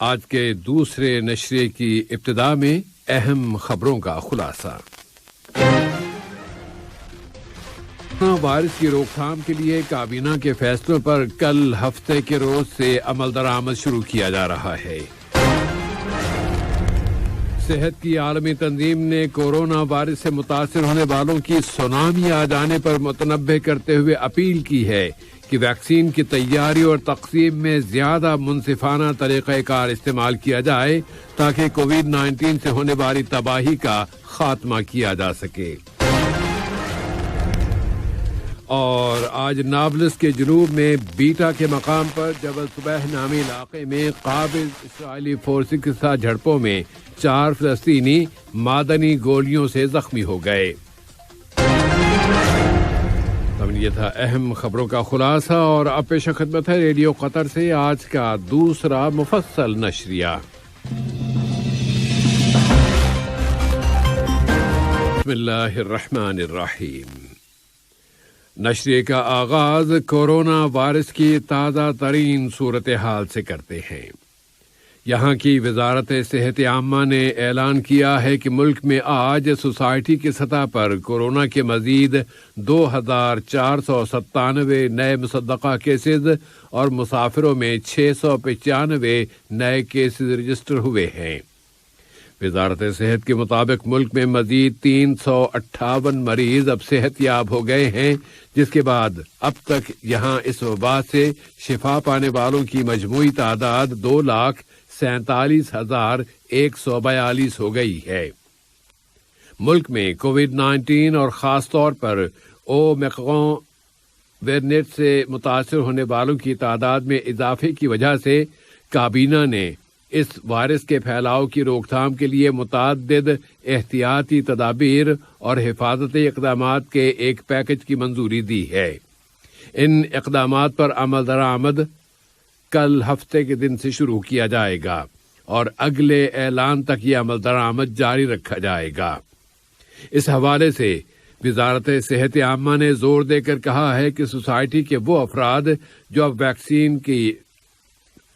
آج کے دوسرے نشریے کی ابتدا میں اہم خبروں کا خلاصہ۔ وائرس کی روک تھام کے لیے کابینہ کے فیصلوں پر کل ہفتے کے روز سے عمل درآمد شروع کیا جا رہا ہے۔ صحت کی عالمی تنظیم نے کورونا وائرس سے متاثر ہونے والوں کی سونامی آ جانے پر متنبہ کرتے ہوئے اپیل کی ہے کہ ویکسین کی تیاری اور تقسیم میں زیادہ منصفانہ طریقہ کار استعمال کیا جائے تاکہ کووڈ-19 سے ہونے والی تباہی کا خاتمہ کیا جا سکے۔ اور آج نابلس کے جنوب میں بیٹا کے مقام پر جبل صبح نامی علاقے میں قابض اسرائیلی فورسز کے ساتھ جھڑپوں میں 4 فلسطینی معدنی گولیوں سے زخمی ہو گئے۔ یہ تھا اہم خبروں کا خلاصہ، اور اب پیش خدمت ہے ریڈیو قطر سے آج کا دوسرا مفصل نشریہ۔ بسم اللہ الرحمن الرحیم۔ نشریے کا آغاز کورونا وائرس کی تازہ ترین صورتحال سے کرتے ہیں۔ یہاں کی وزارت صحت عامہ نے اعلان کیا ہے کہ ملک میں آج سوسائٹی کی سطح پر کورونا کے مزید 2497 نئے مصدقہ کیسز اور مسافروں میں 695 نئے کیسز رجسٹر ہوئے ہیں۔ وزارت صحت کے مطابق ملک میں مزید 358 مریض اب صحت یاب ہو گئے ہیں، جس کے بعد اب تک یہاں اس وبا سے شفا پانے والوں کی مجموعی تعداد 2,47,142 ہو گئی ہے۔ ملک میں کووڈ-19 اور خاص طور پر اومیکرون ویریانٹ سے متاثر ہونے والوں کی تعداد میں اضافے کی وجہ سے کابینہ نے اس وائرس کے پھیلاؤ کی روک تھام کے لیے متعدد احتیاطی تدابیر اور حفاظتی اقدامات کے ایک پیکج کی منظوری دی ہے۔ ان اقدامات پر عمل درآمد کل ہفتے کے دن سے شروع کیا جائے گا اور اگلے اعلان تک یہ عمل درآمد جاری رکھا جائے گا۔ اس حوالے سے وزارت صحت عامہ نے زور دے کر کہا ہے کہ سوسائٹی کے وہ افراد جو اب ویکسین کی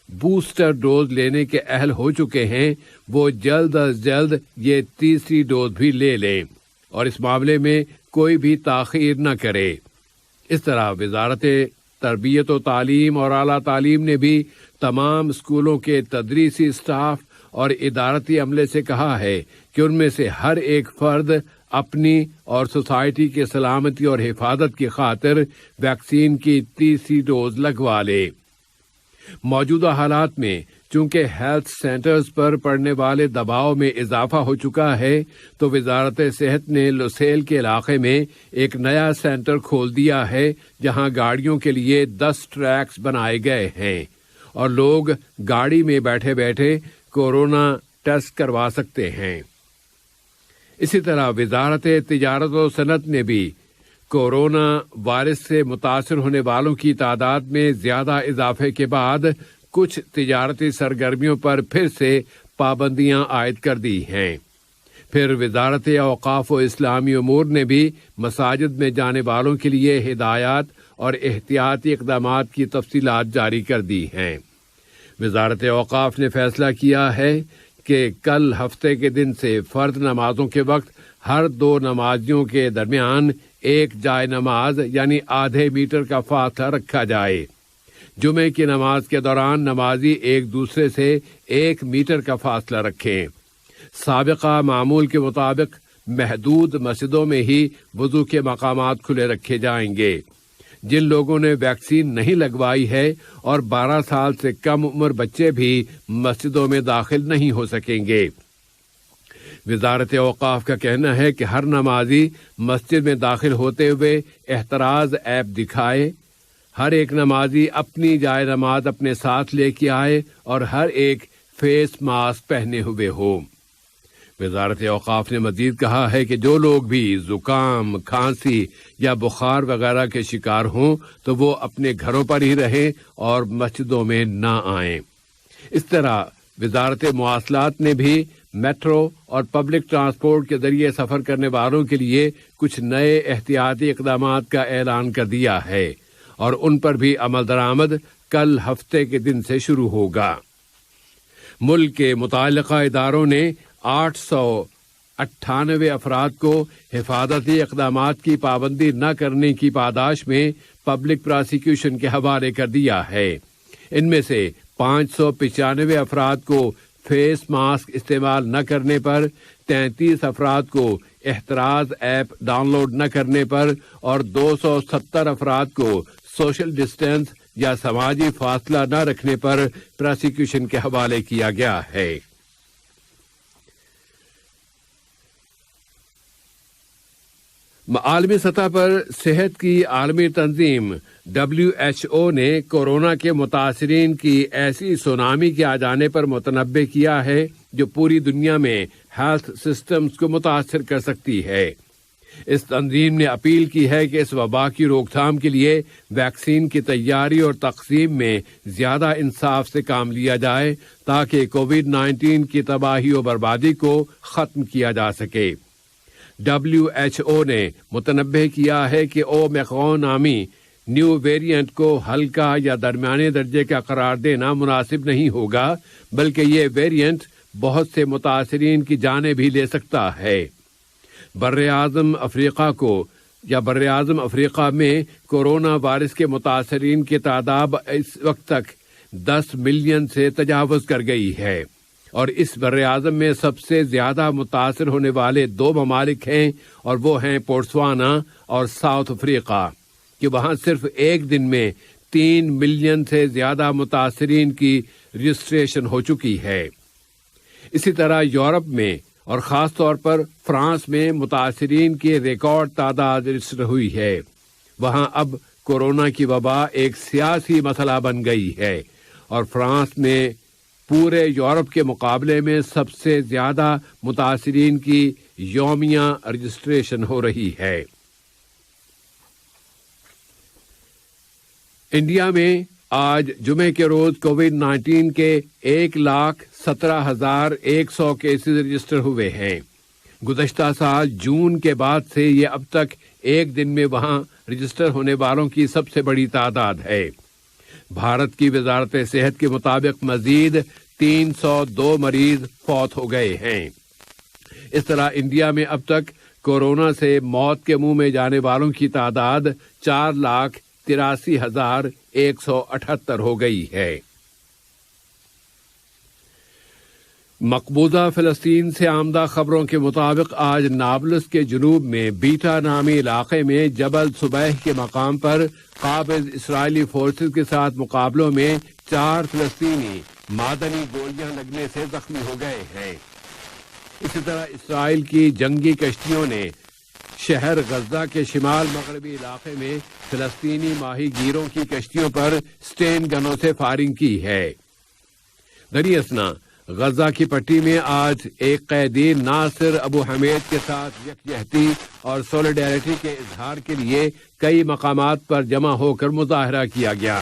بوسٹر ڈوز لینے کے اہل ہو چکے ہیں وہ جلد از جلد یہ تیسری ڈوز بھی لے لیں اور اس معاملے میں کوئی بھی تاخیر نہ کرے۔ اس طرح وزارت تربیت و تعلیم اور اعلیٰ تعلیم نے بھی تمام اسکولوں کے تدریسی اسٹاف اور ادارتی عملے سے کہا ہے کہ ان میں سے ہر ایک فرد اپنی اور سوسائٹی کی سلامتی اور حفاظت کی خاطر ویکسین کی تیسری ڈوز لگوا لے۔ موجودہ حالات میں چونکہ ہیلتھ سینٹرز پر پڑنے والے دباؤ میں اضافہ ہو چکا ہے تو وزارت صحت نے لوسیل کے علاقے میں ایک نیا سینٹر کھول دیا ہے جہاں گاڑیوں کے لیے 10 ٹریکس بنائے گئے ہیں اور لوگ گاڑی میں بیٹھے بیٹھے کورونا ٹیسٹ کروا سکتے ہیں۔ اسی طرح وزارت تجارت و صنعت نے بھی کورونا وائرس سے متاثر ہونے والوں کی تعداد میں زیادہ اضافے کے بعد کچھ تجارتی سرگرمیوں پر پھر سے پابندیاں عائد کر دی ہیں۔ پھر وزارت اوقاف و اسلامی امور نے بھی مساجد میں جانے والوں کے لیے ہدایات اور احتیاطی اقدامات کی تفصیلات جاری کر دی ہیں۔ وزارت اوقاف نے فیصلہ کیا ہے کہ کل ہفتے کے دن سے فرض نمازوں کے وقت ہر 2 نمازیوں کے درمیان ایک جائے نماز یعنی آدھے میٹر کا فاصلہ رکھا جائے۔ جمعے کی نماز کے دوران نمازی ایک دوسرے سے 1 میٹر کا فاصلہ رکھیں۔ سابقہ معمول کے مطابق محدود مسجدوں میں ہی وضو کے مقامات کھلے رکھے جائیں گے۔ جن لوگوں نے ویکسین نہیں لگوائی ہے اور 12 سال سے کم عمر بچے بھی مسجدوں میں داخل نہیں ہو سکیں گے۔ وزارت اوقاف کا کہنا ہے کہ ہر نمازی مسجد میں داخل ہوتے ہوئے احتراز ایپ دکھائے، ہر ایک نمازی اپنی جائے نماز اپنے ساتھ لے کے آئے اور ہر ایک فیس ماسک پہنے ہوئے ہو۔ وزارت اوقاف نے مزید کہا ہے کہ جو لوگ بھی زکام، کھانسی یا بخار وغیرہ کے شکار ہوں تو وہ اپنے گھروں پر ہی رہیں اور مسجدوں میں نہ آئیں۔ اس طرح وزارت مواصلات نے بھی میٹرو اور پبلک ٹرانسپورٹ کے ذریعے سفر کرنے والوں کے لیے کچھ نئے احتیاطی اقدامات کا اعلان کر دیا ہے اور ان پر بھی عمل درآمد کل ہفتے کے دن سے شروع ہوگا۔ ملک کے متعلقہ اداروں نے 898 افراد کو حفاظتی اقدامات کی پابندی نہ کرنے کی پاداش میں پبلک پراسیکیوشن کے حوالے کر دیا ہے۔ ان میں سے 595 افراد کو فیس ماسک استعمال نہ کرنے پر، 33 افراد کو احتراز ایپ ڈاؤن لوڈ نہ کرنے پر اور 270 افراد کو سوشل ڈسٹینس یا سماجی فاصلہ نہ رکھنے پر پراسیکیوشن کے حوالے کیا گیا ہے۔ عالمی سطح پر صحت کی عالمی تنظیم WHO نے کورونا کے متاثرین کی ایسی سونامی کے آ جانے پر متنبع کیا ہے جو پوری دنیا میں ہیلتھ سسٹمز کو متاثر کر سکتی ہے۔ اس تنظیم نے اپیل کی ہے کہ اس وبا کی روک تھام کے لیے ویکسین کی تیاری اور تقسیم میں زیادہ انصاف سے کام لیا جائے تاکہ کووڈ-19 کی تباہی و بربادی کو ختم کیا جا سکے۔ WHO نے متنبہ کیا ہے کہ اومیکرون نامی نیو ویریئنٹ کو ہلکا یا درمیانے درجے کا قرار دینا مناسب نہیں ہوگا، بلکہ یہ ویریئنٹ بہت سے متاثرین کی جانیں بھی لے سکتا ہے۔ براعظم افریقہ میں کورونا وائرس کے متاثرین کی تعداد اس وقت تک 10 ملین سے تجاوز کر گئی ہے، اور اس براعظم میں سب سے زیادہ متاثر ہونے والے 2 ممالک ہیں، اور وہ ہیں بوتسوانا اور ساؤتھ افریقہ، کہ وہاں صرف ایک دن میں 3 ملین سے زیادہ متاثرین کی رجسٹریشن ہو چکی ہے۔ اسی طرح یورپ میں اور خاص طور پر فرانس میں متاثرین کی ریکارڈ تعداد رجسٹر ہوئی ہے۔ وہاں اب کورونا کی وبا ایک سیاسی مسئلہ بن گئی ہے، اور فرانس میں پورے یورپ کے مقابلے میں سب سے زیادہ متاثرین کی یومیہ رجسٹریشن ہو رہی ہے۔ انڈیا میں آج جمعے کے روز کووڈ-19 کے 1,17,100 کیسز رجسٹر ہوئے ہیں۔ گزشتہ سال جون کے بعد سے یہ اب تک ایک دن میں وہاں رجسٹر ہونے والوں کی سب سے بڑی تعداد ہے۔ بھارت کی وزارت صحت کے مطابق مزید 302 مریض فوت ہو گئے ہیں۔ اس طرح انڈیا میں اب تک کورونا سے موت کے منہ میں جانے والوں کی تعداد 4,83,178 ہو گئی ہے۔ مقبوضہ فلسطین سے آمدہ خبروں کے مطابق آج نابلس کے جنوب میں بیٹا نامی علاقے میں جبل صبیح کے مقام پر قابض اسرائیلی فورسز کے ساتھ مقابلوں میں 4 فلسطینی معدنی گولیاں لگنے سے زخمی ہو گئے ہیں۔ اسی طرح اسرائیل کی جنگی کشتیوں نے شہر غزہ کے شمال مغربی علاقے میں فلسطینی ماہی گیروں کی کشتیوں پر سٹین گنوں سے فائرنگ کی ہے۔ دریں اثنا غزہ کی پٹی میں آج ایک قیدی ناصر ابو حمید کے ساتھ یکجہتی اور سولیڈیرٹی کے اظہار کے لیے کئی مقامات پر جمع ہو کر مظاہرہ کیا گیا۔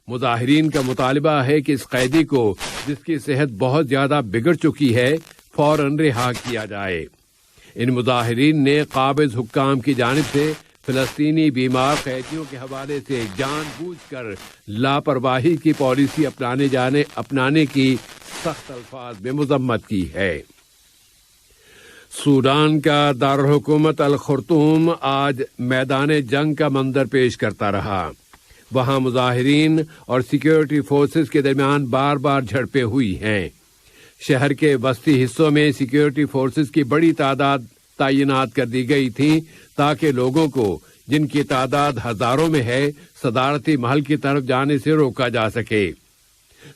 مظاہرین کا مطالبہ ہے کہ اس قیدی کو، جس کی صحت بہت زیادہ بگڑ چکی ہے، فوراً رہا کیا جائے۔ ان مظاہرین نے قابض حکام کی جانب سے فلسطینی بیمار قیدیوں کے حوالے سے جان بوجھ کر لاپرواہی کی پالیسی اپنانے کی سخت الفاظ میں مذمت کی ہے۔ سوڈان کا دارالحکومت الخرطوم آج میدان جنگ کا منظر پیش کرتا رہا۔ وہاں مظاہرین اور سیکیورٹی فورسز کے درمیان بار بار جھڑپیں ہوئی ہیں۔ شہر کے وسطی حصوں میں سیکیورٹی فورسز کی بڑی تعداد تعینات کر دی گئی تھی تاکہ لوگوں کو، جن کی تعداد ہزاروں میں ہے، صدارتی محل کی طرف جانے سے روکا جا سکے۔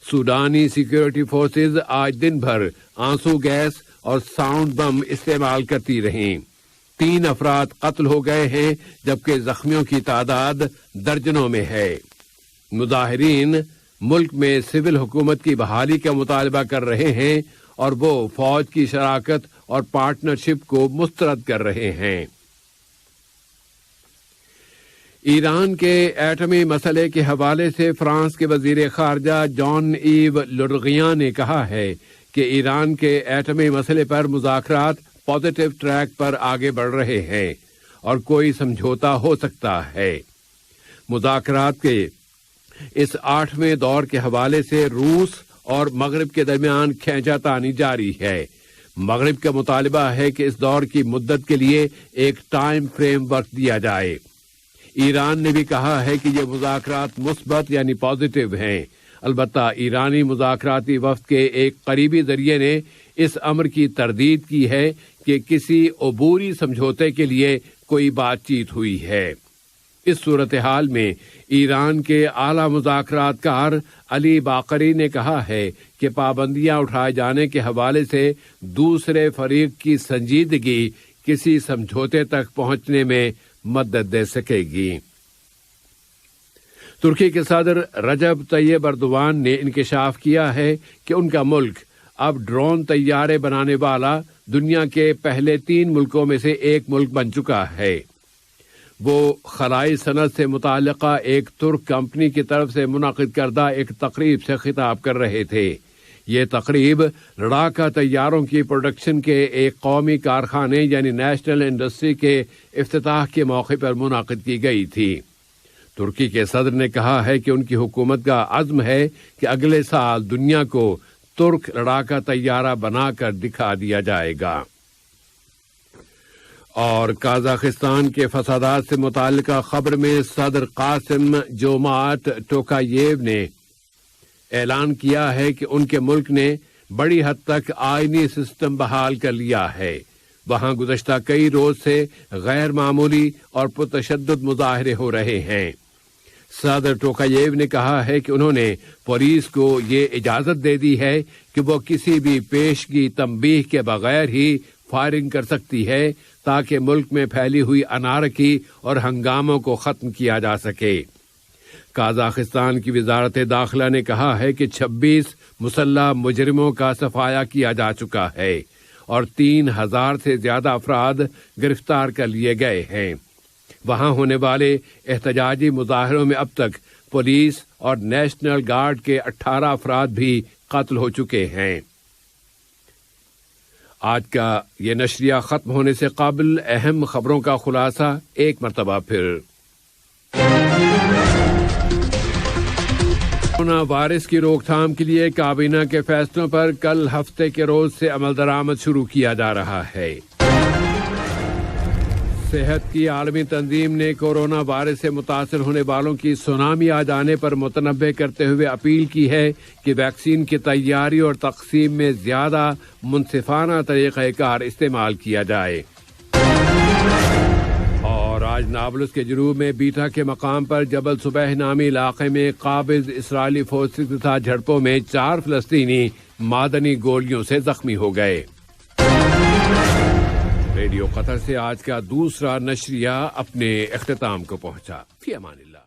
سوڈانی سیکیورٹی فورسز آج دن بھر آنسو گیس اور ساؤنڈ بم استعمال کرتی رہیں۔ 3 افراد قتل ہو گئے ہیں جبکہ زخمیوں کی تعداد درجنوں میں ہے۔ مظاہرین ملک میں سول حکومت کی بحالی کا مطالبہ کر رہے ہیں اور وہ فوج کی شراکت اور پارٹنرشپ کو مسترد کر رہے ہیں۔ ایران کے ایٹمی مسئلے کے حوالے سے فرانس کے وزیر خارجہ جان ایو لڈرغیاں نے کہا ہے کہ ایران کے ایٹمی مسئلے پر مذاکرات پازیٹو ٹریک پر آگے بڑھ رہے ہیں اور کوئی سمجھوتا ہو سکتا ہے۔ مذاکرات کے اس 8ویں دور کے حوالے سے روس اور مغرب کے درمیان کھینچا تانی جاری ہے۔ مغرب کا مطالبہ ہے کہ اس دور کی مدت کے لیے ایک ٹائم فریم ورک دیا جائے۔ ایران نے بھی کہا ہے کہ یہ مذاکرات مثبت یعنی پازیٹو ہیں۔ البتہ ایرانی مذاکراتی وفد کے ایک قریبی ذریعے نے اس امر کی تردید کی ہے کہ کسی عبوری سمجھوتے کے لیے کوئی بات چیت ہوئی ہے۔ اس صورتحال میں ایران کے اعلی مذاکرات کار علی باقری نے کہا ہے کہ پابندیاں اٹھائے جانے کے حوالے سے دوسرے فریق کی سنجیدگی کسی سمجھوتے تک پہنچنے میں مدد دے سکے گی۔ ترکی کے صدر رجب طیب ایردوان نے انکشاف کیا ہے کہ ان کا ملک اب ڈرون طیارے بنانے والا دنیا کے پہلے 3 ملکوں میں سے ایک ملک بن چکا ہے۔ وہ خلائی صنعت سے متعلقہ ایک ترک کمپنی کی طرف سے منعقد کردہ ایک تقریب سے خطاب کر رہے تھے۔ یہ تقریب لڑاکا طیاروں کی پروڈکشن کے ایک قومی کارخانے یعنی نیشنل انڈسٹری کے افتتاح کے موقع پر منعقد کی گئی تھی۔ ترکی کے صدر نے کہا ہے کہ ان کی حکومت کا عزم ہے کہ اگلے سال دنیا کو ترک لڑاکا طیارہ بنا کر دکھا دیا جائے گا۔ اور قازقستان کے فسادات سے متعلقہ خبر میں صدر قاسم جومارٹ ٹوکاییو نے اعلان کیا ہے کہ ان کے ملک نے بڑی حد تک آئینی سسٹم بحال کر لیا ہے۔ وہاں گزشتہ کئی روز سے غیر معمولی اور پرتشدد مظاہرے ہو رہے ہیں۔ صدر ٹوکاییو نے کہا ہے کہ انہوں نے پولیس کو یہ اجازت دے دی ہے کہ وہ کسی بھی پیشگی تنبیہ کے بغیر ہی فائرنگ کر سکتی ہے تاکہ ملک میں پھیلی ہوئی انارکی اور ہنگاموں کو ختم کیا جا سکے۔ قازقستان کی وزارت داخلہ نے کہا ہے کہ 26 مسلح مجرموں کا صفایا کیا جا چکا ہے اور 3000 سے زیادہ افراد گرفتار کر لیے گئے ہیں۔ وہاں ہونے والے احتجاجی مظاہروں میں اب تک پولیس اور نیشنل گارڈ کے 18 افراد بھی قتل ہو چکے ہیں۔ آج کا یہ نشریہ ختم ہونے سے قبل اہم خبروں کا خلاصہ ایک مرتبہ پھر۔ کورونا وائرس کی روک تھام کے لیے کابینہ کے فیصلوں پر کل ہفتے کے روز سے عمل درآمد شروع کیا جا رہا ہے۔ صحت کی عالمی تنظیم نے کورونا وائرس سے متاثر ہونے والوں کی سونامی آ جانے پر متنبہ کرتے ہوئے اپیل کی ہے کہ ویکسین کی تیاری اور تقسیم میں زیادہ منصفانہ طریقہ کار استعمال کیا جائے۔ اور آج نابلس کے جنوب میں بیٹا کے مقام پر جبل صبح نامی علاقے میں قابض اسرائیلی فوج کے ساتھ جھڑپوں میں 4 فلسطینی معدنی گولیوں سے زخمی ہو گئے۔ ریڈیو قطر سے آج کا دوسرا نشریہ اپنے اختتام کو پہنچا۔ فی امان اللہ۔